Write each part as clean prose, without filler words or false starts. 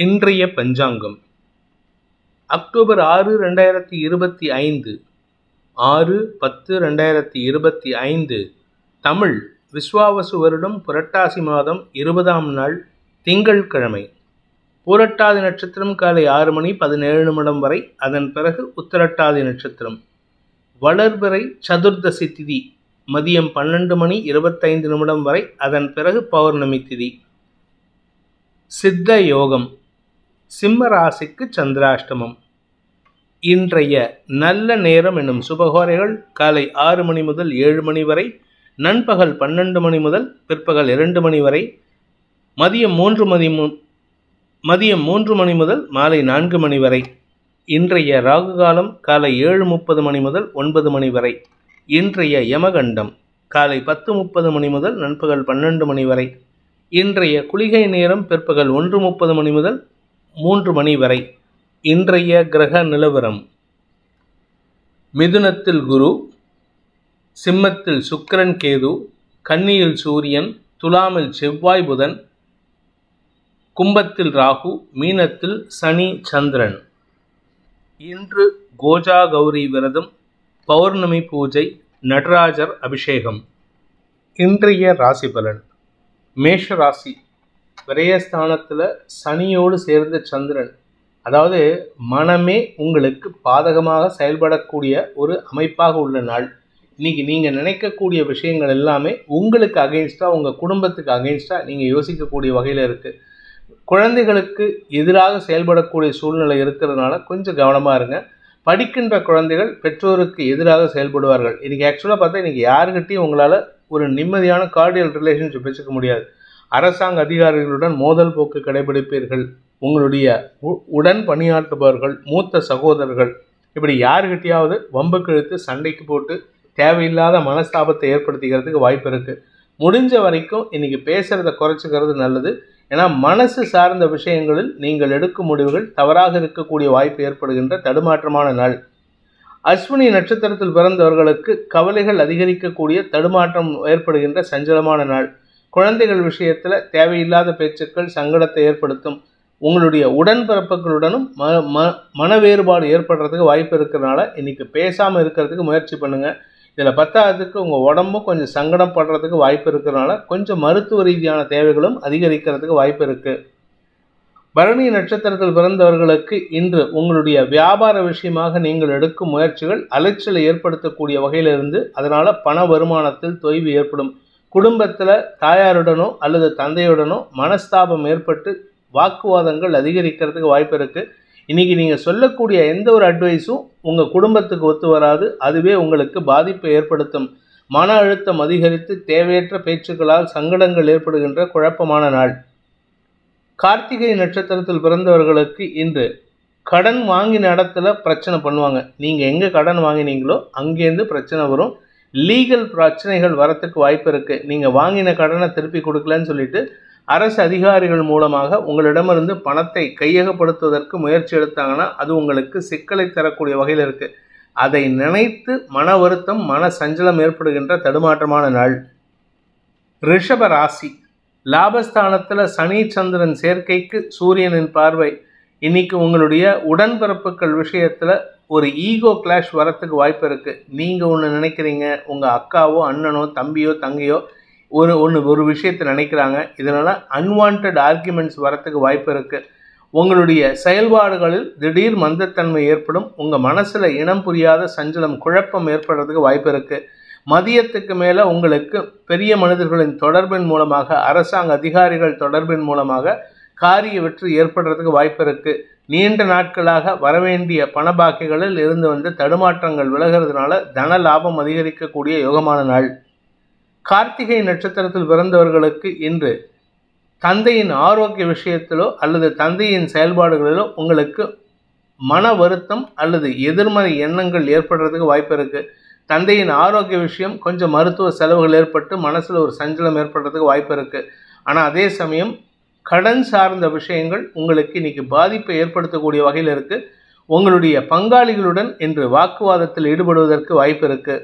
இன்றைய பஞ்சாங்கம் அக்டோபர் 6, 2025 6/10/2025 தமிழ் விஸ்வாவசு வருடம் புரட்டாசி மாதம் 20ஆம் நாள் திங்கட்கிழமை. பூரட்டாதி நட்சத்திரம் காலை 6:17 வரை, அதன் பிறகு உத்திரட்டாதி நட்சத்திரம். வளர்பிறை சதுர்தசி திதி மதியம் 12:25 வரை, அதன் பிறகு பௌர்ணமி திதி. சித்த யோகம். சிம்ம ராசிக்கு சந்திராஷ்டமம். இன்றைய நல்ல நேரம் என்னும் சுபகோரைகள் காலை 6 மணி முதல் 7 மணி வரை, நண்பகல் 12 மணி முதல் பிற்பகல் 2 மணி வரை, மதியம் 3 மணி முதல் மாலை 4 மணி வரை. இன்றைய ராகு காலம் காலை 7:30 மணி முதல் 9 மணி வரை. இன்றைய யமகண்டம் காலை 10:30 மணி முதல் நண்பகல் 12 மணி வரை. இன்றைய குளிகை நேரம் பிற்பகல் 1:30 மணி முதல் 3 மணி வரை. இன்றைய கிரக நிலவரம்: மிதுனத்தில் குரு, சிம்மத்தில் சுக்கிரன் கேது, கன்னியில் சூரியன், துலாமில் செவ்வாய் புதன், கும்பத்தில் ராகு, மீனத்தில் சனி சந்திரன். இன்று கோஜா கௌரி விரதம், பௌர்ணமி பூஜை, நடராஜர் அபிஷேகம். இன்றைய ராசி பலன்: மேஷ ராசி. விரயஸ்தானத்தில் சனியோடு சேர்ந்த சந்திரன், அதாவது மனமே உங்களுக்கு பாதகமாக செயல்படக்கூடிய ஒரு அமைப்பாக உள்ள நாள். இன்னைக்கு நீங்கள் நினைக்கக்கூடிய விஷயங்கள் எல்லாமே உங்களுக்கு அகெயின்ஸ்டாக, உங்கள் குடும்பத்துக்கு அகெயின்ஸ்டாக நீங்கள் யோசிக்கக்கூடிய வகையில் இருக்குது. குழந்தைகளுக்கு எதிராக செயல்படக்கூடிய சூழ்நிலை இருக்கிறதுனால கொஞ்சம் கவனமாக இருங்க. படிக்கின்ற குழந்தைகள் பெற்றோருக்கு எதிராக செயல்படுவார்கள். இன்றைக்கி ஆக்சுவலாக பார்த்தா இன்றைக்கி யாருக்கிட்டையும் உங்களால் ஒரு நிம்மதியான கார்டியல் ரிலேஷன்ஷிப் வச்சுக்க முடியாது. அரசாங்க அதிகாரிகளுடன் மோதல் போக்கு கடைபிடிப்பீர்கள். உங்களுடைய உடன் பணியாற்றுபவர்கள், மூத்த சகோதரர்கள், இப்படி யாருக்கிட்டையாவது வம்புக்கு இழுத்து சண்டைக்கு போட்டு தேவையில்லாத மனஸ்தாபத்தை ஏற்படுத்திக்கிறதுக்கு வாய்ப்பு இருக்குது. முடிஞ்ச வரைக்கும் இன்றைக்கி பேசுகிறத குறைச்சிக்கிறது நல்லது. ஏன்னா மனசு சார்ந்த விஷயங்களில் நீங்கள் எடுக்கும் முடிவுகள் தவறாக இருக்கக்கூடிய வாய்ப்பு ஏற்படுகின்ற தடுமாற்றமான நாள். அஸ்வினி நட்சத்திரத்தில் பிறந்தவர்களுக்கு கவலைகள் அதிகரிக்கக்கூடிய, தடுமாற்றம் ஏற்படுகின்ற சஞ்சலமான நாள். குழந்தைகள் விஷயத்தில் தேவையில்லாத பேச்சுக்கள் சங்கடத்தை ஏற்படுத்தும். உங்களுடைய உடன்பிறப்புகளுடனும் மன வேறுபாடு ஏற்படுறதுக்கு வாய்ப்பு இருக்கிறதுனால இன்றைக்கி பேசாமல் இருக்கிறதுக்கு முயற்சி பண்ணுங்கள். இதில் 10ஆவதுக்கு உங்கள் உடம்பும் கொஞ்சம் சங்கடம் படுறதுக்கு வாய்ப்பு இருக்கிறதுனால கொஞ்சம் மருத்துவ ரீதியான தேவைகளும் அதிகரிக்கிறதுக்கு வாய்ப்பு இருக்குது. பரணி நட்சத்திரத்தில் பிறந்தவர்களுக்கு இன்று உங்களுடைய வியாபார விஷயமாக நீங்கள் எடுக்கும் முயற்சிகள் அலைச்சலை ஏற்படுத்தக்கூடிய வகையிலிருந்து, அதனால் பண வருமானத்தில் தொய்வு ஏற்படும். குடும்பத்தில் தாயாருடனோ அல்லது தந்தையுடனோ மனஸ்தாபம் ஏற்பட்டு வாக்குவாதங்கள் அதிகரிக்கிறதுக்கு வாய்ப்பு இருக்குது. இன்றைக்கி நீங்கள் சொல்லக்கூடிய எந்த ஒரு அட்வைஸும் உங்கள் குடும்பத்துக்கு ஒத்து வராது. அதுவே உங்களுக்கு பாதிப்பை ஏற்படுத்தும். மன அழுத்தம் அதிகரித்து தேவையற்ற பேச்சுக்களால் சங்கடங்கள் ஏற்படுகின்ற குழப்பமான நாள். கார்த்திகை நட்சத்திரத்தில் பிறந்தவர்களுக்கு இன்று கடன் வாங்கின இடத்துல பிரச்சனை பண்ணுவாங்க. நீங்கள் எங்கே கடன் வாங்கினீங்களோ அங்கேருந்து பிரச்சனை வரும். லீகல் பிரச்சனைகள் வரத்துக்கு வாய்ப்பு இருக்குது. நீங்கள் வாங்கின கடனை திருப்பி கொடுக்கலன்னு சொல்லிட்டு அரசு அதிகாரிகள் மூலமாக உங்களிடமிருந்து பணத்தை கையகப்படுத்துவதற்கு முயற்சி எடுத்தாங்கன்னா அது உங்களுக்கு சிக்கலை தரக்கூடிய வகையில் இருக்குது. அதை நினைத்து மன வருத்தம், மன சஞ்சலம் ஏற்படுகின்ற தடுமாற்றமான நாள். ரிஷப ராசி. லாபஸ்தானத்தில் சனி சந்திரன் சேர்க்கைக்கு சூரியனின் பார்வை. இன்னைக்கு உங்களுடைய உடன்பிறப்புகள் விஷயத்தில் ஒரு ஈகோ கிளாஷ் வரத்துக்கு வாய்ப்பு இருக்குது. நீங்கள் ஒன்று நினைக்கிறீங்க, உங்கள் அக்காவோ அண்ணனோ தம்பியோ தங்கையோ ஒரு விஷயத்தை நினைக்கிறாங்க. இதனால் அன்வான்ட் ஆர்குமெண்ட்ஸ் வரத்துக்கு வாய்ப்பு இருக்குது. உங்களுடைய செயல்பாடுகளில் திடீர் மந்தத்தன்மை ஏற்படும். உங்கள் மனசில் இனம் புரியாத சஞ்சலம், குழப்பம் ஏற்படுறதுக்கு வாய்ப்பு இருக்குது. மதியத்துக்கு மேலே உங்களுக்கு பெரிய மனிதர்களின் தொடர்பின் மூலமாக, அரசாங்க அதிகாரிகள் தொடர்பின் மூலமாக காரிய வெற்றி ஏற்படுறதுக்கு வாய்ப்பு இருக்குது. நீண்ட நாட்களாக வரவேண்டிய பணபாக்கிகளில் இருந்து வந்து தடுமாற்றங்கள் விலகிறதுனால தன லாபம் அதிகரிக்கக்கூடிய யோகமான நாள். கார்த்திகை நட்சத்திரத்தில் பிறந்தவர்களுக்கு இன்று தந்தையின் ஆரோக்கிய விஷயத்திலோ அல்லது தந்தையின் செயல்பாடுகளிலோ உங்களுக்கு மன வருத்தம் அல்லது எதிர்மறை எண்ணங்கள் ஏற்படுறதுக்கு வாய்ப்பு இருக்குது. தந்தையின் ஆரோக்கிய விஷயம் கொஞ்சம் மருத்துவ செலவுகள் ஏற்பட்டு மனசில் ஒரு சஞ்சலம் ஏற்படுறதுக்கு வாய்ப்பு இருக்குது. ஆனால் அதே சமயம் கடன் சார்ந்த விஷயங்கள் உங்களுக்கு இன்னைக்கு பாதிப்பை ஏற்படுத்தக்கூடிய வகையில் இருக்குது. உங்களுடைய பங்காளிகளுடன் இன்று வாக்குவாதத்தில் ஈடுபடுவதற்கு வாய்ப்பு இருக்குது.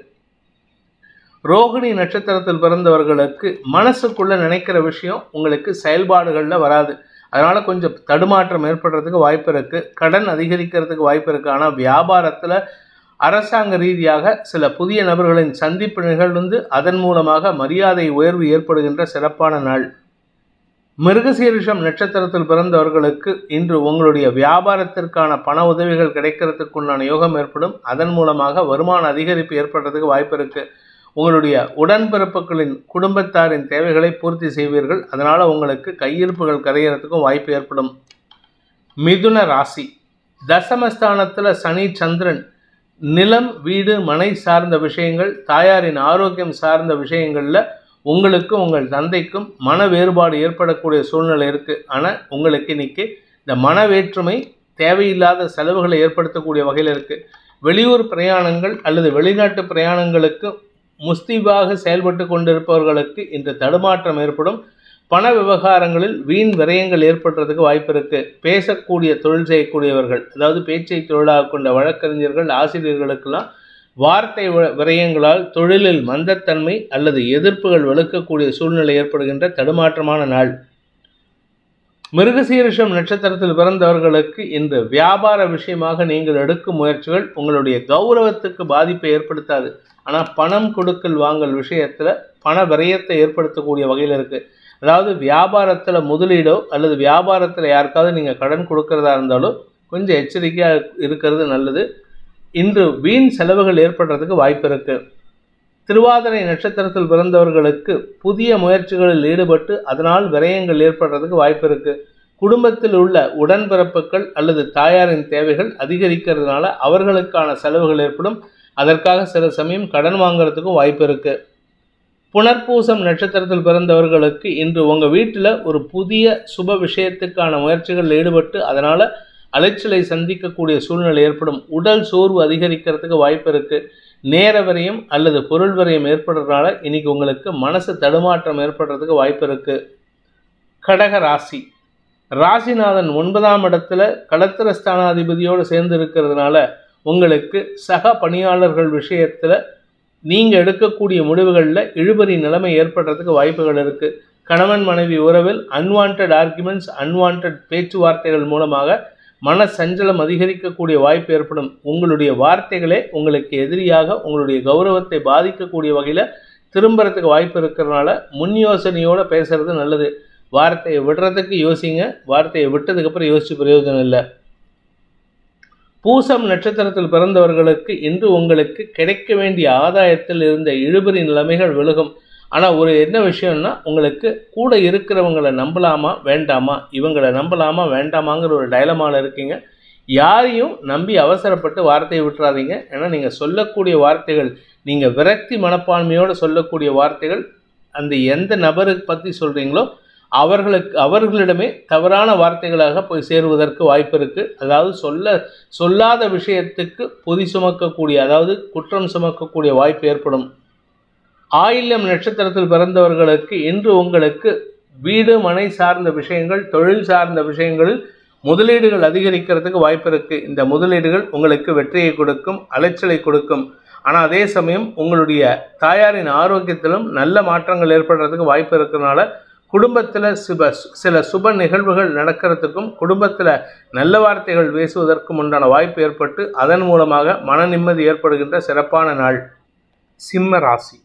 ரோகிணி நட்சத்திரத்தில் பிறந்தவர்களுக்கு மனசுக்குள்ள நினைக்கிற விஷயம் உங்களுக்கு செயல்பாடுகளில் வராது. அதனால் கொஞ்சம் தடுமாற்றம் ஏற்படுறதுக்கு வாய்ப்பு இருக்குது. கடன் அதிகரிக்கிறதுக்கு வாய்ப்பு இருக்குது. ஆனால் வியாபாரத்தில் அரசாங்க ரீதியாக சில புதிய நபர்களின் சந்திப்பு நிகழ்ந்து அதன் மூலமாக மரியாதை உயர்வு ஏற்படுகின்ற சிறப்பான நாள். மிருகசீரிஷம் நட்சத்திரத்தில் பிறந்தவர்களுக்கு இன்று உங்களுடைய வியாபாரத்திற்கான பண உதவிகள் கிடைக்கிறதுக்குண்டான யோகம் ஏற்படும். அதன் மூலமாக வருமான அதிகரிப்பு ஏற்படுறதுக்கு வாய்ப்பு இருக்குது. உங்களுடைய உடன்பிறப்புகளின் குடும்பத்தாரின் தேவைகளை பூர்த்தி செய்வீர்கள். அதனால் உங்களுக்கு கையிருப்புகள் கரையிறதுக்கும் வாய்ப்பு ஏற்படும். மிதுன ராசி. தசமஸ்தானத்தில் சனி சந்திரன் நிலம் வீடு மனை சார்ந்த விஷயங்கள், தாயாரின் ஆரோக்கியம் சார்ந்த விஷயங்களில் உங்களுக்கும் உங்கள் தந்தைக்கும் மன வேறுபாடு ஏற்படக்கூடிய சூழ்நிலை இருக்குது. ஆனால் உங்களுக்கு இன்னைக்கு இந்த மன வேற்றுமை தேவையில்லாத செலவுகளை ஏற்படுத்தக்கூடிய வகையில் இருக்குது. வெளியூர் பிரயாணங்கள் அல்லது வெளிநாட்டு பிரயாணங்களுக்கு முஸ்தீபாக செயல்பட்டு கொண்டிருப்பவர்களுக்கு இன்று தடுமாற்றம் ஏற்படும். பண விவகாரங்களில் வீண் விரயங்கள் ஏற்படுறதுக்கு வாய்ப்பு இருக்குது. பேசக்கூடிய தொழில் செய்யக்கூடியவர்கள், அதாவது பேச்சை தொழிலாக கொண்ட வழக்கறிஞர்கள், ஆசிரியர்களுக்கெல்லாம் வார்த்தை விரயங்களால் தொழிலில் மந்தத்தன்மை அல்லது எதிர்ப்புகள் வலுக்கக்கூடிய சூழ்நிலை ஏற்படுகின்ற தடுமாற்றமான நாள். மிருகசீரிஷம் நட்சத்திரத்தில் பிறந்தவர்களுக்கு இன்று வியாபார விஷயமாக நீங்கள் எடுக்கும் முயற்சிகள் உங்களுடைய கௌரவத்துக்கு பாதிப்பை ஏற்படுத்தாது. ஆனால் பணம் கொடுக்கல் வாங்கல் விஷயத்தில் பண விரயத்தை ஏற்படுத்தக்கூடிய வகையில் இருக்குது. அதாவது வியாபாரத்தில் முதலீடோ அல்லது வியாபாரத்தில் யாருக்காவது நீங்கள் கடன் கொடுக்கறதா இருந்தாலும் கொஞ்சம் எச்சரிக்கையாக இருக்கிறது நல்லது. இன்று வீண் செலவுகள் ஏற்படுறதுக்கு வாய்ப்பு இருக்குது. திருவாதிரை நட்சத்திரத்தில் பிறந்தவர்களுக்கு புதிய முயற்சிகளில் ஈடுபட்டு அதனால் விரயங்கள் ஏற்படுறதுக்கு வாய்ப்பு இருக்குது. குடும்பத்தில் உள்ள உடன்பிறப்புகள் அல்லது தாயாரின் தேவைகள் அதிகரிக்கிறதுனால அவர்களுக்கான செலவுகள் ஏற்படும். அதற்காக சில சமயம் கடன் வாங்குறதுக்கும் வாய்ப்பு இருக்குது. புனர்பூசம் நட்சத்திரத்தில் பிறந்தவர்களுக்கு இன்று உங்கள் வீட்டில் ஒரு புதிய சுப விஷயத்துக்கான முயற்சிகளில் ஈடுபட்டு அதனால் அலைச்சலை சந்திக்கக்கூடிய சூழ்நிலை ஏற்படும். உடல் சோர்வு அதிகரிக்கிறதுக்கு வாய்ப்பு இருக்குது. நேர விரயம் அல்லது பொருள் விரயம் ஏற்படுறதுனால இன்னைக்கு உங்களுக்கு மனசு தடுமாற்றம் ஏற்படுறதுக்கு வாய்ப்பு இருக்குது. கடக ராசி. ராசிநாதன் 9ஆம் இடத்துல களத்திர ஸ்தானாதிபதியோடு சேர்ந்து இருக்கிறதுனால உங்களுக்கு சக பணியாளர்கள் விஷயத்தில் நீங்கள் எடுக்கக்கூடிய முடிவுகளில் இழுபறி நிலைமை ஏற்படுறதுக்கு வாய்ப்புகள் இருக்குது. கணவன் மனைவி உறவில் அன்வான்ட் ஆர்குமெண்ட்ஸ், அன்வான்ட் பேச்சுவார்த்தைகள் மூலமாக மன சஞ்சலம் அதிகரிக்கக்கூடிய வாய்ப்பு ஏற்படும். உங்களுடைய வார்த்தைகளே உங்களுக்கு எதிரியாக உங்களுடைய கௌரவத்தை பாதிக்கக்கூடிய வகையில் திரும்புறதுக்கு வாய்ப்பு இருக்கிறதுனால முன் யோசனையோடு பேசுறது நல்லது. வார்த்தையை விடுறதுக்கு யோசிங்க, வார்த்தையை விட்டதுக்கப்புறம் யோசிச்சு பிரயோஜனம் இல்லை. பூசம் நட்சத்திரத்தில் பிறந்தவர்களுக்கு இன்று உங்களுக்கு கிடைக்க வேண்டிய ஆதாயத்தில் இருந்த இழுபறி நிலைமைகள் விலகும். ஆனால் ஒரு என்ன விஷயம்னா, உங்களுக்கு கூட இருக்கிறவங்களை நம்பலாமா வேண்டாமா, இவங்களை நம்பலாமா வேண்டாமாங்கிற ஒரு டைலமாவில் இருக்கீங்க. யாரையும் நம்பி அவசரப்பட்டு வார்த்தையை விட்டுறாதீங்க. ஏன்னா நீங்கள் சொல்லக்கூடிய வார்த்தைகள், நீங்கள் விரக்தி மனப்பான்மையோடு சொல்லக்கூடிய வார்த்தைகள் அந்த எந்த நபருக்கு பற்றி சொல்கிறீங்களோ அவர்களிடமே தவறான வார்த்தைகளாக போய் சேருவதற்கு வாய்ப்பு இருக்குது. அதாவது சொல்லாத விஷயத்துக்கு பொதி சுமக்கக்கூடிய, அதாவது குற்றம் சுமக்கக்கூடிய வாய்ப்பு ஏற்படும். ஆயில்யம் நட்சத்திரத்தில் பிறந்தவர்களுக்கு இன்று உங்களுக்கு வீடு மனை சார்ந்த விஷயங்கள், தொழில் சார்ந்த விஷயங்களில் முதலீடுகள் அதிகரிக்கிறதுக்கு வாய்ப்பு இருக்குது. இந்த முதலீடுகள் உங்களுக்கு வெற்றியை கொடுக்கும், அலைச்சலை கொடுக்கும். ஆனால் அதே சமயம் உங்களுடைய தாயாரின் ஆரோக்கியத்திலும் நல்ல மாற்றங்கள் ஏற்படுறதுக்கு வாய்ப்பு இருக்கிறதுனால குடும்பத்தில் சில சுப நிகழ்வுகள் நடக்கிறதுக்கும் குடும்பத்தில் நல்ல வார்த்தைகள் பேசுவதற்கும் உண்டான வாய்ப்பு ஏற்பட்டு அதன் மூலமாக மன நிம்மதி ஏற்படுகின்ற சிறப்பான நாள். சிம்ம ராசி.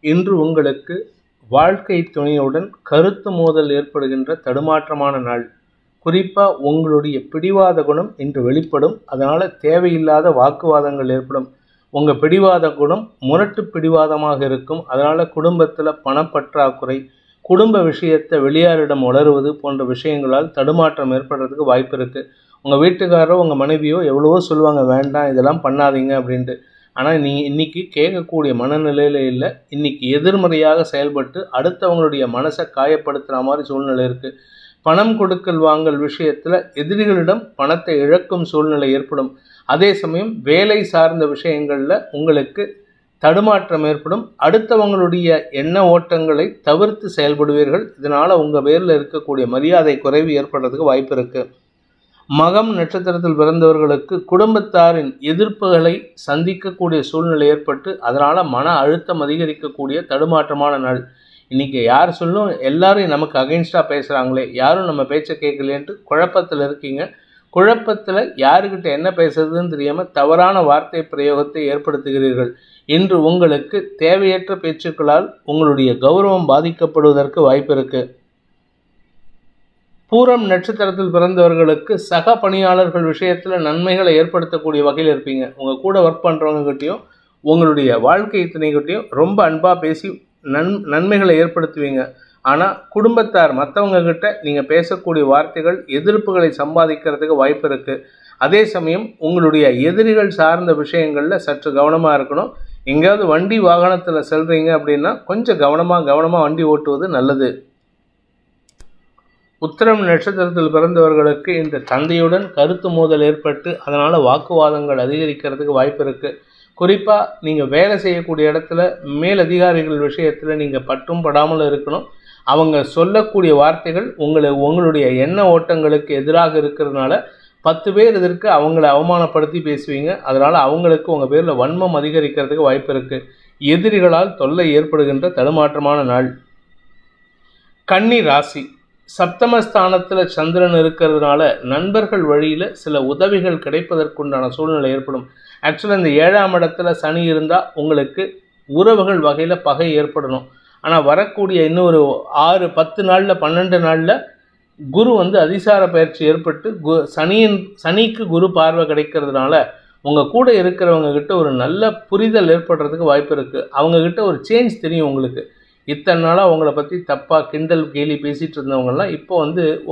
இன்று உங்களுக்கு வாழ்க்கை துணையுடன் கருத்து மோதல் ஏற்படுகின்ற தடுமாற்றமான நாள். குறிப்பாக உங்களுடைய பிடிவாத குணம் இன்று வெளிப்படும். அதனால் தேவையில்லாத வாக்குவாதங்கள் ஏற்படும். உங்கள் பிடிவாத குணம் முரட்டு பிடிவாதமாக இருக்கும். அதனால் குடும்பத்தில் பணப்பற்றாக்குறை, குடும்ப விஷயத்தை வெளியாரிடம் உளறுவது போன்ற விஷயங்களால் தடுமாற்றம் ஏற்படுறதுக்கு வாய்ப்பு இருக்குது. உங்கள் வீட்டுக்காரரோ உங்கள் மனைவியோ எவ்வளவோ சொல்லுவாங்க, வேண்டாம் இதெல்லாம் பண்ணாதீங்க அப்படின்ட்டு. ஆனால் நீங்கள் இன்றைக்கி கேட்கக்கூடிய மனநிலையில் இல்லை. இன்றைக்கி எதிர்மறையாக செயல்பட்டு அடுத்தவங்களுடைய மனசை காயப்படுத்துகிற மாதிரி சூழ்நிலை இருக்குது. பணம் கொடுக்கல் வாங்கல் விஷயத்தில் எதிரிகளிடம் பணத்தை இழக்கும் சூழ்நிலை ஏற்படும். அதே சமயம் வேலை சார்ந்த விஷயங்களில் உங்களுக்கு தடுமாற்றம் ஏற்படும். அடுத்தவங்களுடைய எண்ண ஓட்டங்களை தவிர்த்து செயல்படுவீர்கள். இதனால் உங்கள் பேரில் இருக்கக்கூடிய மரியாதை குறைவு ஏற்படுறதுக்கு வாய்ப்பு இருக்குது. மகம் நட்சத்திரத்தில் பிறந்தவர்களுக்கு குடும்பத்தாரின் எதிர்ப்புகளை சந்திக்கக்கூடிய சூழ்நிலை ஏற்பட்டு அதனால் மன அழுத்தம் அதிகரிக்கக்கூடிய தடுமாற்றமான நாள். இன்றைக்கி யார் சொல்லும் எல்லாரும் நமக்கு அகைன்ஸ்டாக பேசுகிறாங்களே, யாரும் நம்ம பேச்சை கேட்கலேன்ட்டு குழப்பத்தில் இருக்கீங்க. குழப்பத்தில் யாருக்கிட்ட என்ன பேசுறதுன்னு தெரியாமல் தவறான வார்த்தை பிரயோகத்தை ஏற்படுத்துகிறீர்கள். இன்று உங்களுக்கு தேவையற்ற பேச்சுக்களால் உங்களுடைய கௌரவம் பாதிக்கப்படுவதற்கு வாய்ப்பு இருக்குது. பூரம் நட்சத்திரத்தில் பிறந்தவர்களுக்கு சக பணியாளர்கள் விஷயத்தில் நன்மைகளை ஏற்படுத்தக்கூடிய வகையில் இருப்பீங்க. உங்கள் கூட ஒர்க் பண்ணுறவங்ககிட்டையும் உங்களுடைய வாழ்க்கை துணைகிட்டையும் ரொம்ப அன்பாக பேசி நன்மைகளை ஏற்படுத்துவீங்க. ஆனால் குடும்பத்தார் மற்றவங்கக்கிட்ட நீங்கள் பேசக்கூடிய வார்த்தைகள் எதிர்ப்புகளை சம்பாதிக்கிறதுக்கு வாய்ப்பு இருக்குது. அதே சமயம் உங்களுடைய எதிரிகள் சார்ந்த விஷயங்களில் சற்று கவனமாக இருக்கணும். எங்கேயாவது வண்டி வாகனத்தில் செல்கிறீங்க அப்படின்னா கொஞ்சம் கவனமாக வண்டி ஓட்டுவது நல்லது. உத்திரம் நட்சத்திரத்தில் பிறந்தவர்களுக்கு இந்த தந்தையுடன் கருத்து மோதல் ஏற்பட்டு அதனால் வாக்குவாதங்கள் அதிகரிக்கிறதுக்கு வாய்ப்பு இருக்குது. குறிப்பாக நீங்கள் வேலை செய்யக்கூடிய இடத்துல மேலதிகாரிகள் விஷயத்தில் நீங்கள் பட்டும் படாமல் இருக்கணும். அவங்க சொல்லக்கூடிய வார்த்தைகள் உங்களுடைய எண்ண ஓட்டங்களுக்கு எதிராக இருக்கிறதுனால 10 பேர் இதற்கு அவங்கள அவமானப்படுத்தி பேசுவீங்க. அதனால் அவங்களுக்கு உங்கள் பேரில் வன்மம் அதிகரிக்கிறதுக்கு வாய்ப்பு இருக்குது. எதிரிகளால் தொல்லை ஏற்படுகின்ற தடுமாற்றமான நாள். கன்னி ராசி. சப்தமஸ்தானத்தில் சந்திரன் இருக்கிறதுனால நண்பர்கள் வழியில் சில உதவிகள் கிடைப்பதற்குண்டான சூழ்நிலை ஏற்படும். ஆக்சுவலாக இந்த 7ஆம் இடத்துல சனி இருந்தால் உங்களுக்கு உறவுகள் வகையில் பகை ஏற்படணும். ஆனால் வரக்கூடிய இன்னும் ஒரு 6-10 நாளில் 12 நாளில் குரு அதிசார பயிற்சி ஏற்பட்டு சனிக்கு குரு பார்வை கிடைக்கிறதுனால உங்கள் கூட இருக்கிறவங்கக்கிட்ட ஒரு நல்ல புரிதல் ஏற்படுறதுக்கு வாய்ப்பு இருக்குது. அவங்கக்கிட்ட ஒரு சேஞ்ச் தெரியும் உங்களுக்கு. இத்தனை நாளாக அவங்கள பற்றி தப்பாக கிண்டல் கேலி பேசிகிட்டு இருந்தவங்கலாம் இப்போ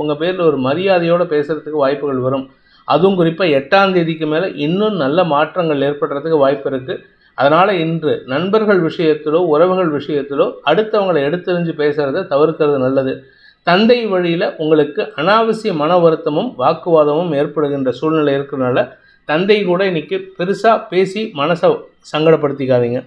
உங்கள் பேரில் ஒரு மரியாதையோடு பேசுகிறதுக்கு வாய்ப்புகள் வரும். அதுவும் குறிப்பாக 8ஆம் தேதிக்கு மேலே இன்னும் நல்ல மாற்றங்கள் ஏற்படுறதுக்கு வாய்ப்பு இருக்குது. அதனால் இன்று நண்பர்கள் விஷயத்திலோ உறவுகள் விஷயத்திலோ அடுத்தவங்களை எடுத்தெறிஞ்சு பேசுகிறத தவிர்க்கிறது நல்லது. தந்தை வழியில் உங்களுக்கு அனாவசிய மன வருத்தமும் வாக்குவாதமும் ஏற்படுகின்ற சூழ்நிலை இருக்கிறதுனால தந்தை கூட இன்றைக்கி பெருசாக பேசி மனசை சங்கடப்படுத்திக்காதீங்க.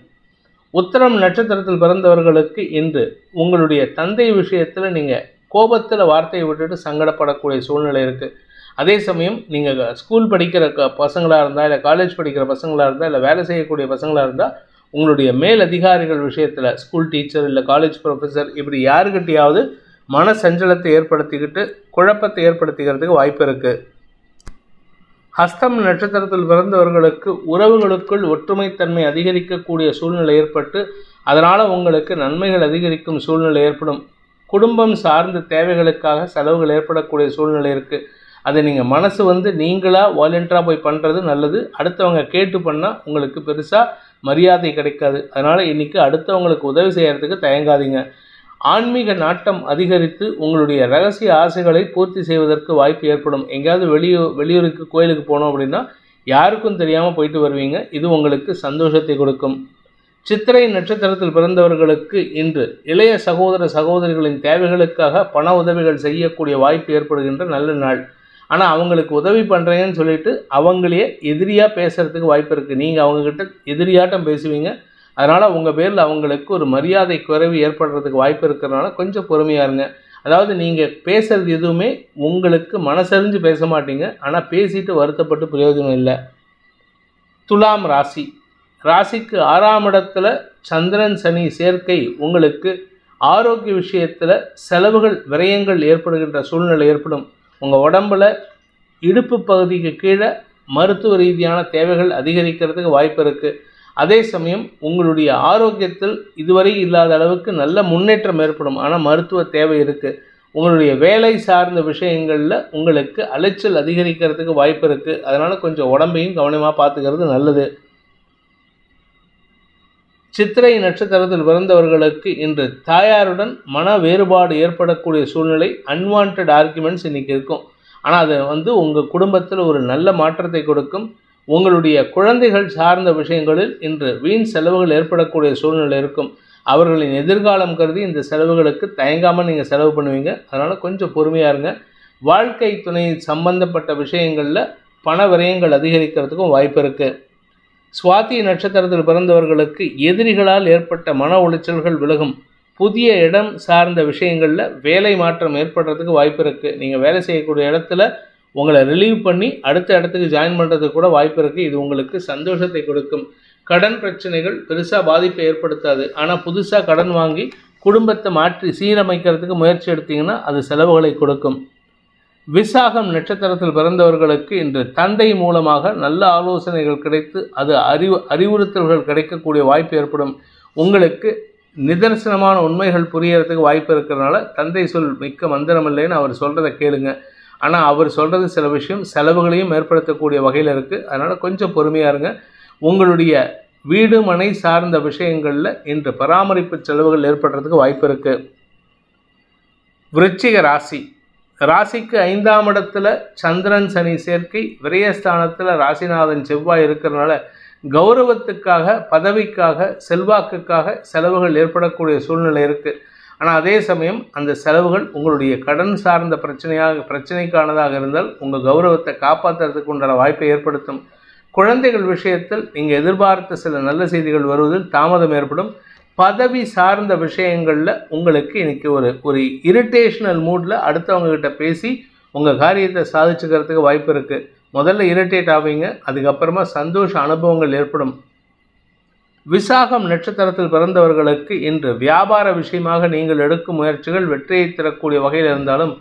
உத்திரம் நட்சத்திரத்தில் பிறந்தவர்களுக்கு இன்று உங்களுடைய தந்தை விஷயத்தில் நீங்கள் கோபத்தில் வார்த்தையை விட்டுட்டு சங்கடப்படக்கூடிய சூழ்நிலை இருக்குது. அதே சமயம் நீங்கள் ஸ்கூல் படிக்கிற பசங்களாக இருந்தால், இல்லை காலேஜ் படிக்கிற பசங்களாக இருந்தால், இல்லை வேலை செய்யக்கூடிய பசங்களாக இருந்தால் உங்களுடைய மேல் அதிகாரிகள் விஷயத்தில் ஸ்கூல் டீச்சர் இல்லை காலேஜ் ப்ரொஃபஸர் இப்படி யாருக்கிட்டையாவது மன சஞ்சலத்தை ஏற்படுத்திக்கிட்டு குழப்பத்தை ஏற்படுத்திக்கிறதுக்கு வாய்ப்பு இருக்குது. ஹஸ்தம் நட்சத்திரத்தில் பிறந்தவர்களுக்கு உறவுகளுக்குள் ஒற்றுமைத்தன்மை அதிகரிக்கக்கூடிய சூழ்நிலை ஏற்பட்டு அதனால் உங்களுக்கு நன்மைகள் அதிகரிக்கும் சூழ்நிலை ஏற்படும். குடும்பம் சார்ந்த தேவைகளுக்காக செலவுகள் ஏற்படக்கூடிய சூழ்நிலை இருக்குது. அதை நீங்கள் மனசு நீங்களாக வாலண்டியராக போய் பண்ணுறது நல்லது. அடுத்தவங்க கேட்டு பண்ணால் உங்களுக்கு பெருசாக மரியாதை கிடைக்காது. அதனால் இன்றைக்கி அடுத்தவங்களுக்கு உதவி செய்கிறதுக்கு தயங்காதீங்க. ஆன்மீக நாட்டம் அதிகரித்து உங்களுடைய ரகசிய ஆசைகளை பூர்த்தி செய்வதற்கு வாய்ப்பு ஏற்படும். எங்கேயாவது வெளியூருக்கு கோயிலுக்கு போனோம் அப்படின்னா யாருக்கும் தெரியாமல் போயிட்டு வருவீங்க. இது உங்களுக்கு சந்தோஷத்தை கொடுக்கும். சித்திரை நட்சத்திரத்தில் பிறந்தவர்களுக்கு இன்று இளைய சகோதர சகோதரிகளின் தேவைகளுக்காக பண உதவிகள் செய்யக்கூடிய வாய்ப்பு ஏற்படுகின்ற நல்ல நாள். ஆனால் அவங்களுக்கு உதவி பண்ணுறீங்கன்னு சொல்லிட்டு அவங்களையே எதிரியாக பேசுகிறதுக்கு வாய்ப்பு இருக்குது. நீங்கள் அவங்கக்கிட்ட எதிரியாட்டம் பேசுவீங்க. அதனால் உங்கள் பேரில் அவங்களுக்கு ஒரு மரியாதை குறைவு ஏற்படுறதுக்கு வாய்ப்பு இருக்கிறதுனால கொஞ்சம் பொறுமையாக இருங்க. அதாவது நீங்கள் பேசுகிறது எதுவுமே உங்களுக்கு மனசறிஞ்சு பேச மாட்டீங்க. ஆனால் பேசிட்டு வருத்தப்பட்டு பிரயோஜனம் இல்லை. துலாம் ராசி. ராசிக்கு 6ஆம் இடத்துல சந்திரன் சனி சேர்க்கை உங்களுக்கு ஆரோக்கிய விஷயத்தில் செலவுகள் விரயங்கள் ஏற்படுகின்ற சூழ்நிலை ஏற்படும். உங்கள் உடம்பில் இடுப்பு பகுதிக்கு கீழே மருத்துவ ரீதியான தேவைகள் அதிகரிக்கிறதுக்கு வாய்ப்பு இருக்குது. அதே சமயம் உங்களுடைய ஆரோக்கியத்தில் இதுவரை இல்லாத அளவுக்கு நல்ல முன்னேற்றம் ஏற்படும். ஆனால் மருத்துவ தேவை இருக்குது. உங்களுடைய வேலை சார்ந்த விஷயங்களில் உங்களுக்கு அலைச்சல் அதிகரிக்கிறதுக்கு வாய்ப்பு இருக்குது. அதனால் கொஞ்சம் உடம்பையும் கவனமாக பார்த்துக்கிறது நல்லது. சித்திரை நட்சத்திரத்தில் பிறந்தவர்களுக்கு இன்று தாயாருடன் மன வேறுபாடு ஏற்படக்கூடிய சூழ்நிலை, அன்வான்ட் ஆர்குமெண்ட்ஸ் இன்றைக்கி இருக்கும். ஆனால் அது உங்கள் குடும்பத்தில் ஒரு நல்ல மாற்றத்தை கொடுக்கும். உங்களுடைய குழந்தைகள் சார்ந்த விஷயங்களில் இன்று வீண் செலவுகள் ஏற்படக்கூடிய சூழ்நிலை இருக்கும். அவர்களின் எதிர்காலம் கருதி இந்த செலவுகளுக்கு தயங்காமல் நீங்கள் செலவு பண்ணுவீங்க. அதனால் கொஞ்சம் பொறுமையாக இருங்க. வாழ்க்கை துணை சம்பந்தப்பட்ட விஷயங்களில் பண விரயங்கள் அதிகரிக்கிறதுக்கும் வாய்ப்பு இருக்குது. சுவாதி நட்சத்திரத்தில் பிறந்தவர்களுக்கு எதிரிகளால் ஏற்பட்ட மன உளைச்சல்கள் விலகும். புதிய இடம் சார்ந்த விஷயங்களில் வேலை மாற்றம் ஏற்படுறதுக்கு வாய்ப்பு இருக்குது. நீங்கள் வேலை செய்யக்கூடிய இடத்துல உங்களை ரிலீவ் பண்ணி அடுத்த இடத்துக்கு ஜாயின் பண்ணுறதுக்கு கூட வாய்ப்பு இருக்குது. இது உங்களுக்கு சந்தோஷத்தை கொடுக்கும். கடன் பிரச்சனைகள் பெருசாக பாதிப்பை ஏற்படுத்தாது. ஆனால் புதுசாக கடன் வாங்கி குடும்பத்தை மாற்றி சீரமைக்கிறதுக்கு முயற்சி எடுத்தீங்கன்னா அது செலவுகளை கொடுக்கும். விசாகம் நட்சத்திரத்தில் பிறந்தவர்களுக்கு இன்று தந்தை மூலமாக நல்ல ஆலோசனைகள் கிடைத்து அது அறிவுறுத்தல்கள் கிடைக்கக்கூடிய வாய்ப்பு ஏற்படும். உங்களுக்கு நிதர்சனமான உண்மைகள் புரியறதுக்கு வாய்ப்பு இருக்கிறதுனால தந்தை சொல் மிக்க மந்திரம் இல்லைன்னு அவர் சொல்கிறத கேளுங்க. ஆனால் அவர் சொல்கிறது சில விஷயம் செலவுகளையும் ஏற்படுத்தக்கூடிய வகையில் இருக்குது. அதனால் கொஞ்சம் பொறுமையாக இருங்க. உங்களுடைய வீடு மனை சார்ந்த விஷயங்களில் இன்று பராமரிப்பு செலவுகள் ஏற்படுறதுக்கு வாய்ப்பு இருக்குது. விருச்சிக ராசி. ராசிக்கு 5ஆம் இடத்துல சந்திரன் சனி சேர்க்கை, விரயஸ்தானத்தில் ராசிநாதன் செவ்வாய் இருக்கிறதுனால கௌரவத்துக்காக, பதவிக்காக, செல்வாக்குக்காக செலவுகள் ஏற்படக்கூடிய சூழ்நிலை இருக்குது. ஆனால் அதே சமயம் அந்த செலவுகள் உங்களுடைய கடன் சார்ந்த பிரச்சனைக்கானதாக இருந்தால் உங்கள் கௌரவத்தை காப்பாற்றுறதுக்கு உண்டான வாய்ப்பை ஏற்படுத்தும். குழந்தைகள் விஷயத்தில் நீங்கள் எதிர்பார்த்த சில நல்ல செய்திகள் வருவதில் தாமதம் ஏற்படும். பதவி சார்ந்த விஷயங்களில் உங்களுக்கு இன்றைக்கி ஒரு இரிட்டேஷனல் மூடில் அடுத்தவங்ககிட்ட பேசி உங்கள் காரியத்தை சாதிச்சுக்கிறதுக்கு வாய்ப்பு இருக்குது. முதல்ல இரிட்டேட் ஆவீங்க, அதுக்கப்புறமா சந்தோஷ அனுபவங்கள் ஏற்படும். விசாகம் நட்சத்திரத்தில் பிறந்தவர்களுக்கு இன்று வியாபார விஷயமாக நீங்கள் எடுக்கும் முயற்சிகள் வெற்றியை தரக்கூடிய வகையில் இருந்தாலும்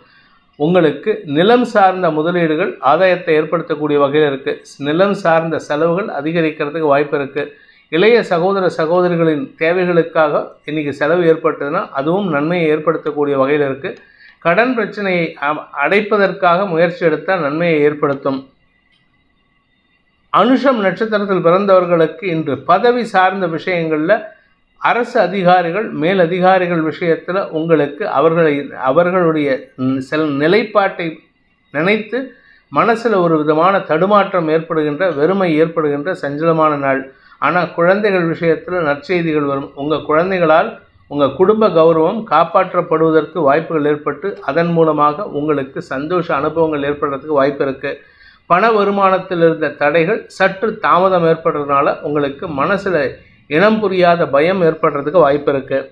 உங்களுக்கு நிலம் சார்ந்த முதலீடுகள் ஆதாயத்தை ஏற்படுத்தக்கூடிய வகையில் இருக்குது. நிலம் சார்ந்த செலவுகள் அதிகரிக்கிறதுக்கு வாய்ப்பு இருக்குது. இளைய சகோதர சகோதரிகளின் தேவைகளுக்காக இன்றைக்கி செலவு ஏற்பட்டதுன்னா அதுவும் நன்மையை ஏற்படுத்தக்கூடிய வகையில் இருக்குது. கடன் பிரச்சனையை அடைப்பதற்காக முயற்சி எடுத்தால் நன்மையை ஏற்படுத்தும். அனுஷம் நட்சத்திரத்தில் பிறந்தவர்களுக்கு இன்று பதவி சார்ந்த விஷயங்களில் அரசு அதிகாரிகள் மேல் அதிகாரிகள் விஷயத்தில் உங்களுக்கு அவர்களுடைய சில நிலைப்பாட்டை நினைத்து மனசில் ஒரு விதமான தடுமாற்றம் ஏற்படுகின்ற, வெறுமை ஏற்படுகின்ற சஞ்சலமான நாள். ஆனால் குழந்தைகள் விஷயத்தில் நற்செய்திகள் வரும். உங்கள் குழந்தைகளால் உங்கள் குடும்ப கௌரவம் காப்பாற்றப்படுவதற்கு வாய்ப்புகள் ஏற்பட்டு அதன் மூலமாக உங்களுக்கு சந்தோஷ அனுபவங்கள் ஏற்படுறதுக்கு வாய்ப்பு இருக்குது. பண வருமானத்தில் இருந்த தடைகள் சற்று தாமதம் ஏற்படுறதுனால உங்களுக்கு மனசில் இனம் புரியாத பயம் ஏற்படுறதுக்கு வாய்ப்பு இருக்குது.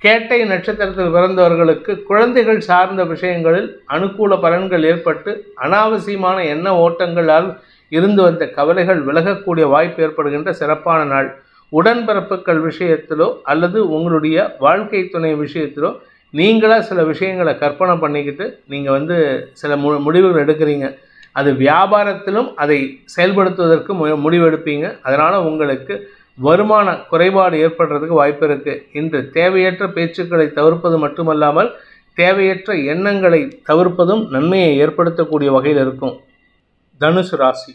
கேட்டை நட்சத்திரத்தில் பிறந்தவர்களுக்கு குழந்தைகள் சார்ந்த விஷயங்களில் அனுகூல பலன்கள் ஏற்பட்டு அனாவசியமான எண்ண ஓட்டங்களால் இருந்து வந்த கவலைகள் விலகக்கூடிய வாய்ப்பு ஏற்படுகின்ற சிறப்பான நாள். உடன்பிறப்புகள் விஷயத்திலோ அல்லது உங்களுடைய வாழ்க்கை துணை விஷயத்திலோ நீங்களாக சில விஷயங்களை கற்பனை பண்ணிக்கிட்டு நீங்கள் சில முடிவுகள் எடுக்கிறீங்க. அது வியாபாரத்திலும் அதை செயல்படுத்துவதற்கு முடிவெடுப்பீங்க. அதனால் உங்களுக்கு வருமான குறைபாடு ஏற்படுறதுக்கு வாய்ப்பு இருக்குது. இன்று தேவையற்ற பேச்சுக்களை தவிர்ப்பது மட்டுமல்லாமல் தேவையற்ற எண்ணங்களை தவிர்ப்பதும் நன்மையை ஏற்படுத்தக்கூடிய வகையில் இருக்கும். தனுசு ராசி.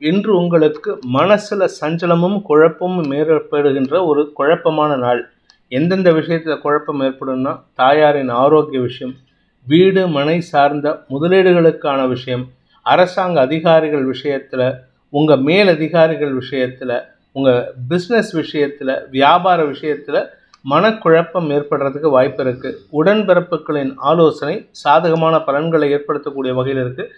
இன்று உங்களுக்கு மனசில் சஞ்சலமும் குழப்பமும் ஏற்படுகின்ற ஒரு குழப்பமான நாள். எந்தெந்த விஷயத்தில் குழப்பம் ஏற்படும்னா தாயாரின் ஆரோக்கிய விஷயம், வீடு மனை சார்ந்த முதலீடுகளுக்கான விஷயம், அரசாங்க அதிகாரிகள் விஷயத்தில், உங்கள் மேல் அதிகாரிகள் விஷயத்தில், உங்கள் பிஸ்னஸ் விஷயத்தில், வியாபார விஷயத்தில் மனக்குழப்பம் ஏற்படுறதுக்கு வாய்ப்பு இருக்குது. உடன்பிறப்புகளின் ஆலோசனை சாதகமான பலன்களை ஏற்படுத்தக்கூடிய வகையில் இருக்குது.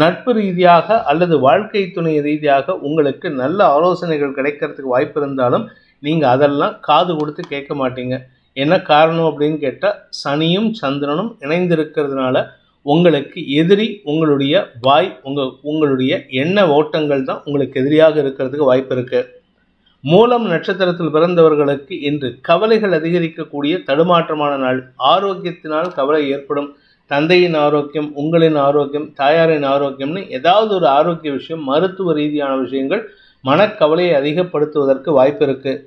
நட்பு ரீதியாக அல்லது வாழ்க்கை துணை ரீதியாக உங்களுக்கு நல்ல ஆலோசனைகள் கிடைக்கிறதுக்கு வாய்ப்பு இருந்தாலும் நீங்கள் அதெல்லாம் காது கொடுத்து கேட்க மாட்டீங்க. என்ன காரணம் அப்படின்னு கேட்டால் சனியும் சந்திரனும் இணைந்திருக்கிறதுனால உங்களுக்கு எதிரி உங்களுடைய வாய், உங்களுடைய எண்ண ஓட்டங்கள் தான் உங்களுக்கு எதிரியாக இருக்கிறதுக்கு வாய்ப்பு இருக்குது. மூலம் நட்சத்திரத்தில் பிறந்தவர்களுக்கு இன்று கவலைகள் அதிகரிக்கக்கூடிய தடுமாற்றமான நாள். ஆரோக்கியத்தினால் கவலை ஏற்படும். தந்தையின் ஆரோக்கியம், உங்களின் ஆரோக்கியம், தாயாரின் ஆரோக்கியம்னு ஏதாவது ஒரு ஆரோக்கிய விஷயம், மருத்துவ ரீதியான விஷயங்கள் மனக்கவலையை அதிகப்படுத்துவதற்கு வாய்ப்பு இருக்குது.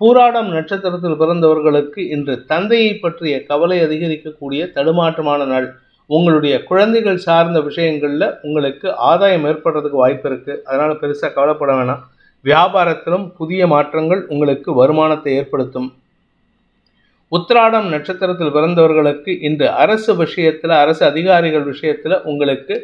பூராடம் நட்சத்திரத்தில் பிறந்தவர்களுக்கு இன்று தந்தையை பற்றிய கவலை அதிகரிக்கக்கூடிய தடுமாற்றமான நாள். உங்களுடைய குழந்தைகள் சார்ந்த விஷயங்களில் உங்களுக்கு ஆதாயம் ஏற்படுறதுக்கு வாய்ப்பு இருக்குது. அதனால் பெருசாக கவலைப்பட வேணாம். வியாபாரத்திலும் புதிய மாற்றங்கள் உங்களுக்கு வருமானத்தை ஏற்படுத்தும். உத்திராடம் நட்சத்திரத்தில் பிறந்தவர்களுக்கு இன்று அரசு விஷயத்தில், அரசு அதிகாரிகள் விஷயத்தில் உங்களுக்கு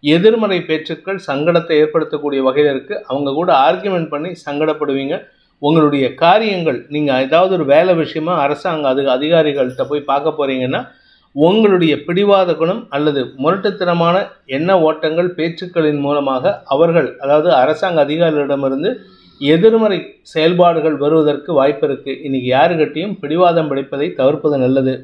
எதிர்மறை பேச்சுக்கள் சங்கடத்தை ஏற்படுத்தக்கூடிய வகையில் இருக்குது. அவங்க கூட ஆர்கியூமெண்ட் பண்ணி சங்கடப்படுவீங்க. உங்களுடைய காரியங்கள், நீங்கள் ஏதாவது ஒரு வேலை விஷயமா அரசாங்க அதிகாரிகள்கிட்ட போய் பார்க்க போகிறீங்கன்னா உங்களுடைய பிடிவாத குணம் அல்லது முரட்டுத்தனமான எண்ண ஓட்டங்கள் பேச்சுக்களின் மூலமாக அவர்கள், அதாவது அரசாங்க அதிகாரிகளிடமிருந்து எதிர்மறை செயல்பாடுகள் வருவதற்கு வாய்ப்பு இருக்குது. இன்றைக்கி யாருக்கிட்டையும் பிடிவாதம் பிடிப்பதை தவிர்ப்பது நல்லது.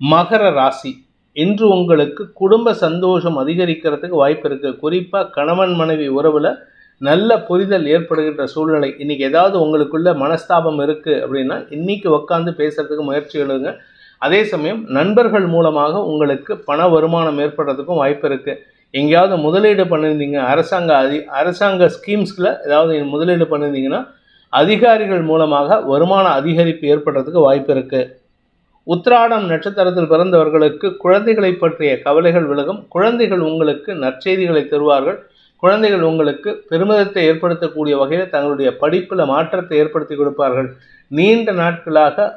மகர ராசி. இன்று உங்களுக்கு குடும்ப சந்தோஷம் அதிகரிக்கிறதுக்கு வாய்ப்பு இருக்குது. குறிப்பாக கணவன் மனைவி உறவில் நல்ல புரிதல் ஏற்படுகின்ற சூழ்நிலை. இன்றைக்கி ஏதாவது உங்களுக்குள்ள மனஸ்தாபம் இருக்குது அப்படின்னா இன்றைக்கி உட்காந்து பேசுகிறதுக்கு முயற்சி எடுங்க. அதே சமயம் நண்பர்கள் மூலமாக உங்களுக்கு பண வருமானம் ஏற்படுறதுக்கும் வாய்ப்பு இருக்குது. எங்கேயாவது முதலீடு பண்ணியிருந்தீங்க, அரசாங்க ஸ்கீம்ஸில் ஏதாவது முதலீடு பண்ணியிருந்தீங்கன்னா அதிகாரிகள் மூலமாக வருமான அதிகரிப்பு ஏற்படுறதுக்கு வாய்ப்பு இருக்குது. உத்திராடம் நட்சத்திரத்தில் பிறந்தவர்களுக்கு குழந்தைகளை பற்றிய கவலைகள் விலகும். குழந்தைகள் உங்களுக்கு நற்செய்திகளை தருவார்கள். குழந்தைகள் உங்களுக்கு பெருமிதத்தை ஏற்படுத்தக்கூடிய வகையில் தங்களுடைய படிப்பில் மாற்றத்தை ஏற்படுத்தி கொடுப்பார்கள். நீண்ட நாட்களாக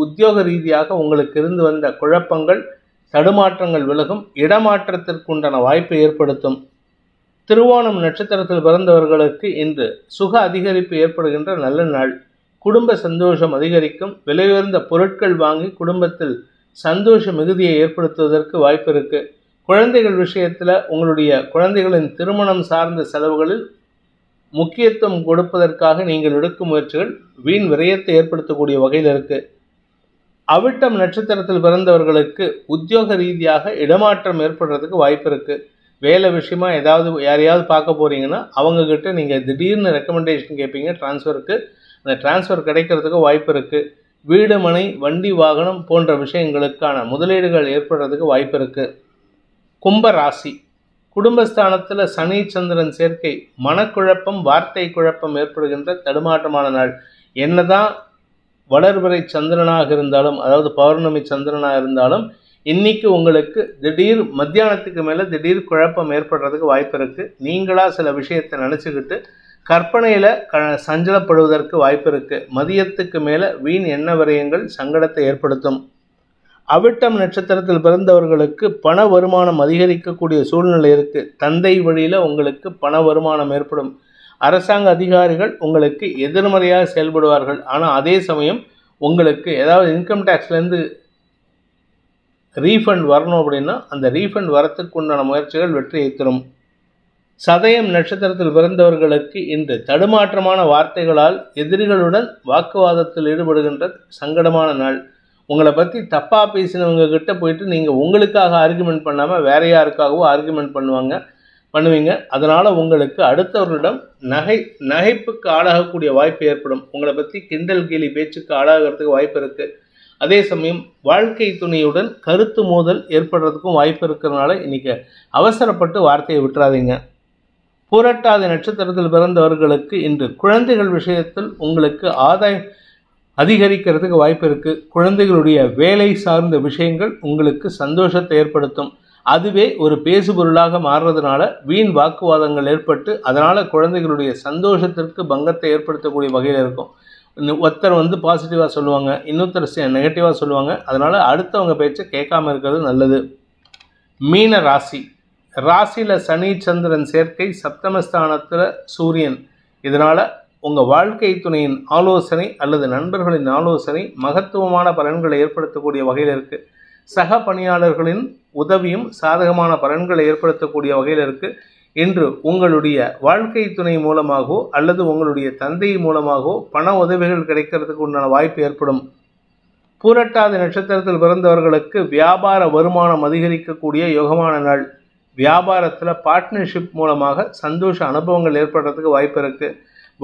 உத்தியோக ரீதியாக உங்களுக்கு இருந்து வந்த குழப்பங்கள், தடுமாற்றங்கள் விலகும். இடமாற்றத்திற்குண்டான வாய்ப்பை ஏற்படுத்தும். திருவோணம் நட்சத்திரத்தில் பிறந்தவர்களுக்கு இன்று சுக அதிகரிப்பு ஏற்படுகின்ற நல்ல நாள். குடும்ப சந்தோஷம் அதிகரிக்கும். விலையுயர்ந்த பொருட்கள் வாங்கி குடும்பத்தில் சந்தோஷ மிகுதியை ஏற்படுத்துவதற்கு வாய்ப்பு இருக்குது. குழந்தைகள் விஷயத்தில் உங்களுடைய குழந்தைகளின் திருமணம் சார்ந்த செலவுகளில் முக்கியத்துவம் கொடுப்பதற்காக நீங்கள் எடுக்கும் முயற்சிகள் வீண் விரயத்தை ஏற்படுத்தக்கூடிய வகையில் இருக்குது. அவிட்டம் நட்சத்திரத்தில் பிறந்தவர்களுக்கு உத்தியோக ரீதியாக இடமாற்றம் ஏற்படுறதுக்கு வாய்ப்பு இருக்குது. வேலை விஷயமா யாரையாவது பார்க்க போகிறீங்கன்னா அவங்கக்கிட்ட நீங்கள் திடீர்னு ரெக்கமெண்டேஷன் கேட்பீங்க டிரான்ஸ்ஃபருக்கு. அந்த டிரான்ஸ்ஃபர் கிடைக்கிறதுக்கு வாய்ப்பு இருக்குது. வீடு, மனை, வண்டி, வாகனம் போன்ற விஷயங்களுக்கான முதலீடுகள் ஏற்படுறதுக்கு வாய்ப்பு இருக்குது. கும்ப ராசி. குடும்பஸ்தானத்தில் சனி சந்திரன் சேர்க்கை மனக்குழப்பம், வார்த்தை குழப்பம் ஏற்படுகின்ற தடுமாற்றமான நாள். என்னதான் வளர்பிறை சந்திரனாக இருந்தாலும், அதாவது பௌர்ணமி சந்திரனாக இருந்தாலும், இன்னைக்கு உங்களுக்கு திடீர் மத்தியானத்துக்கு மேலே திடீர் குழப்பம் ஏற்படுறதுக்கு வாய்ப்பு இருக்குது. நீங்களாக சில விஷயத்தை நினச்சிக்கிட்டு கற்பனையில் சஞ்சலப்படுவதற்கு வாய்ப்பு இருக்குது. மதியத்துக்கு மேலே வீண் எண்ண விரயங்கள் சங்கடத்தை ஏற்படுத்தும். அவிட்டம் நட்சத்திரத்தில் பிறந்தவர்களுக்கு பண வருமானம் அதிகரிக்கக்கூடிய சூழ்நிலை இருக்குது. தந்தை வழியில் உங்களுக்கு பண வருமானம் ஏற்படும். அரசாங்க அதிகாரிகள் உங்களுக்கு எதிர்மறையாக செயல்படுவார்கள். ஆனால் அதே சமயம் உங்களுக்கு ஏதாவது இன்கம் டேக்ஸ்லேருந்து ரீஃபண்ட் வரணும் அப்படின்னா அந்த ரீஃபண்ட் வரத்துக்கு உண்டான முயற்சிகள் வெற்றியை தரும். சதயம் நட்சத்திரத்தில் பிறந்தவர்களுக்கு இன்று தடுமாற்றமான வார்த்தைகளால் எதிரிகளுடன் வாக்குவாதத்தில் ஈடுபடுகின்ற சங்கடமான நாள். உங்களை பற்றி தப்பாக பேசினவங்க கிட்ட போயிட்டு நீங்கள் உங்களுக்காக ஆர்குமெண்ட் பண்ணாமல் வேற யாருக்காகவோ ஆர்குமெண்ட் பண்ணுவீங்க. அதனால் உங்களுக்கு அடுத்தவர்களிடம் நகைப்புக்கு ஆளாகக்கூடிய வாய்ப்பு ஏற்படும். உங்களை பற்றி கிண்டல் கேலி பேச்சுக்கு ஆளாகிறதுக்கு வாய்ப்பு இருக்குது. அதே சமயம் வாழ்க்கை துணையுடன் கருத்து மோதல் ஏற்படுறதுக்கும் வாய்ப்பு இருக்கிறதுனால இன்றைக்கி அவசரப்பட்டு வார்த்தையை விட்டுறாதீங்க. பூரட்டாதி நட்சத்திரத்தில் பிறந்தவர்களுக்கு இன்று குழந்தைகள் விஷயத்தில் உங்களுக்கு ஆதாயம் அதிகரிக்கிறதுக்கு வாய்ப்பு இருக்குது. குழந்தைகளுடைய வேலை சார்ந்த விஷயங்கள் உங்களுக்கு சந்தோஷத்தை ஏற்படுத்தும். அதுவே ஒரு பேசுபொருளாக மாறுறதுனால வீண் வாக்குவாதங்கள் ஏற்பட்டு அதனால் குழந்தைகளுடைய சந்தோஷத்திற்கு பங்கத்தை ஏற்படுத்தக்கூடிய வகையில் இருக்கும். ஒருத்தர் பாசிட்டிவாக சொல்லுவாங்க, இன்னொருத்தர் நெகட்டிவாக சொல்லுவாங்க. அதனால் அடுத்தவங்க பேச்சை கேட்காம இருக்கிறது நல்லது. மீன ராசி. ராசியில் சனி சந்திரன் சேர்க்கை, சப்தமஸ்தானத்தில் சூரியன். இதனால் உங்கள் வாழ்க்கை துணையின் ஆலோசனை அல்லது நண்பர்களின் ஆலோசனை மகத்துவமான பலன்களை ஏற்படுத்தக்கூடிய வகையில் இருக்குது. சக பணியாளர்களின் உதவியும் சாதகமான பலன்களை ஏற்படுத்தக்கூடிய வகையில் இருக்குது. இன்று உங்களுடைய வாழ்க்கை துணை மூலமாகவோ அல்லது உங்களுடைய தந்தை மூலமாகவோ பண உதவிகள் கிடைக்கிறதுக்கு உண்டான வாய்ப்பு ஏற்படும். பூரட்டாதி நட்சத்திரத்தில் பிறந்தவர்களுக்கு வியாபார வருமானம் அதிகரிக்கக்கூடிய யோகமான நாள். வியாபாரத்தில் பார்ட்னர்ஷிப் மூலமாக சந்தோஷ அனுபவங்கள் ஏற்படுறதுக்கு வாய்ப்பு இருக்குது.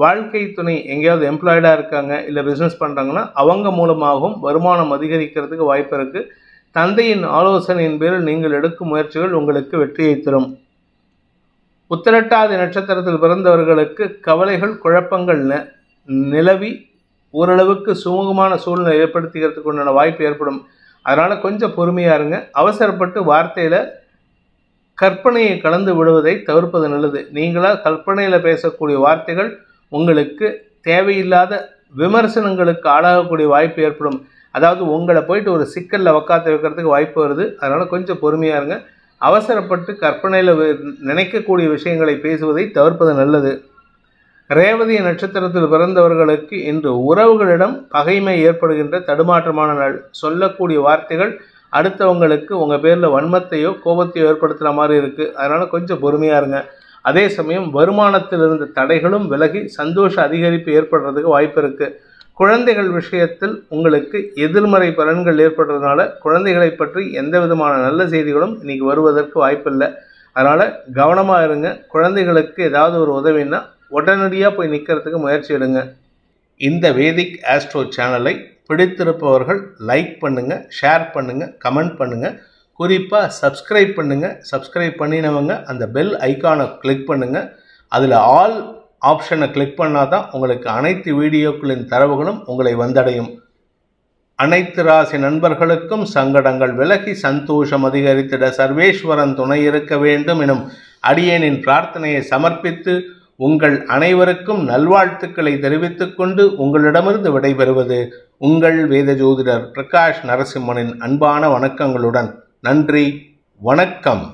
வாழ்க்கை துணை எங்கேயாவது எம்ப்ளாய்டாக இருக்காங்க, இல்லை பிஸ்னஸ் பண்ணுறாங்கன்னா அவங்க மூலமாகவும் வருமானம் அதிகரிக்கிறதுக்கு வாய்ப்பு இருக்குது. தந்தையின் ஆலோசனையின் பேரில் நீங்கள் எடுக்கும் முயற்சிகள் உங்களுக்கு வெற்றியை தரும். உத்திரட்டாதி நட்சத்திரத்தில் பிறந்தவர்களுக்கு கவலைகள், குழப்பங்கள் நிலவி ஓரளவுக்கு சுமூகமான சூழ்நிலை ஏற்படுத்திக்கிறதுக்கு உண்டான வாய்ப்பு ஏற்படும். அதனால் கொஞ்சம் பொறுமையாக இருங்க. அவசரப்பட்டு வார்த்தையில் கற்பனையை கலந்து விடுவதை தவிர்ப்பது நல்லது. நீங்களாக கற்பனையில் பேசக்கூடிய வார்த்தைகள் உங்களுக்கு தேவையில்லாத விமர்சனங்களுக்கு ஆளாகக்கூடிய வாய்ப்பு ஏற்படும். அதாவது உங்களை போயிட்டு ஒரு சிக்கலில் உக்காத்து வைக்கிறதுக்கு வாய்ப்பு வருது. அதனால் கொஞ்சம் பொறுமையாக இருங்க. அவசரப்பட்டு கற்பனையில் நினைக்கக்கூடிய விஷயங்களை பேசுவதை தவிர்ப்பது நல்லது. ரேவதி நட்சத்திரத்தில் பிறந்தவர்களுக்கு இன்று உறவுகளிடம் பகைமை ஏற்படுகின்ற தடுமாற்றமான நாள். சொல்லக்கூடிய வார்த்தைகள் அடுத்தவங்களுக்கு உங்கள் பேரில் வன்மத்தையோ கோபத்தையோ ஏற்படுத்துகிற மாதிரி இருக்குது. அதனால் கொஞ்சம் பொறுமையாக இருங்க. அதே சமயம் வருமானத்தில் இருந்த தடைகளும் விலகி சந்தோஷ அதிகரிப்பு ஏற்படுறதுக்கு வாய்ப்பு இருக்குது. குழந்தைகள் விஷயத்தில் உங்களுக்கு எதிர்மறை பலன்கள் ஏற்படுறதுனால குழந்தைகளை பற்றி எந்த விதமான நல்ல செய்திகளும் இன்றைக்கி வருவதற்கு வாய்ப்பில்லை. அதனால் கவனமாக இருங்க. குழந்தைகளுக்கு ஏதாவது ஒரு உதவின்னா உடனடியாக போய் நிற்கிறதுக்கு முயற்சி எடுங்க. இந்த வேதிக் ஆஸ்ட்ரோ சேனலை பிடித்திருப்பவர்கள் லைக் பண்ணுங்கள், ஷேர் பண்ணுங்கள், கமெண்ட் பண்ணுங்கள். குறிப்பாக சப்ஸ்கிரைப் பண்ணுங்கள். சப்ஸ்கிரைப் பண்ணினவங்க அந்த பெல் ஐக்கானை கிளிக் பண்ணுங்கள். அதில் ஆல் ஆப்ஷனை கிளிக் பண்ணால் தான் உங்களுக்கு அனைத்து வீடியோக்களின் தரவுகளும் உங்களை வந்தடையும். அனைத்து ராசி நண்பர்களுக்கும் சங்கடங்கள் விலகி சந்தோஷம் அதிகரித்திட சர்வேஸ்வரன் துணை இருக்க வேண்டும் எனும் அடியேனின் பிரார்த்தனையை சமர்ப்பித்து உங்கள் அனைவருக்கும் நல்வாழ்த்துக்களை தெரிவித்துக் கொண்டு உங்களிடமிருந்து விடைபெறுவது உங்கள் வேத ஜோதிடர் பிரகாஷ் நரசிம்மனின் அன்பான வணக்கங்களுடன். நன்றி, வணக்கம்.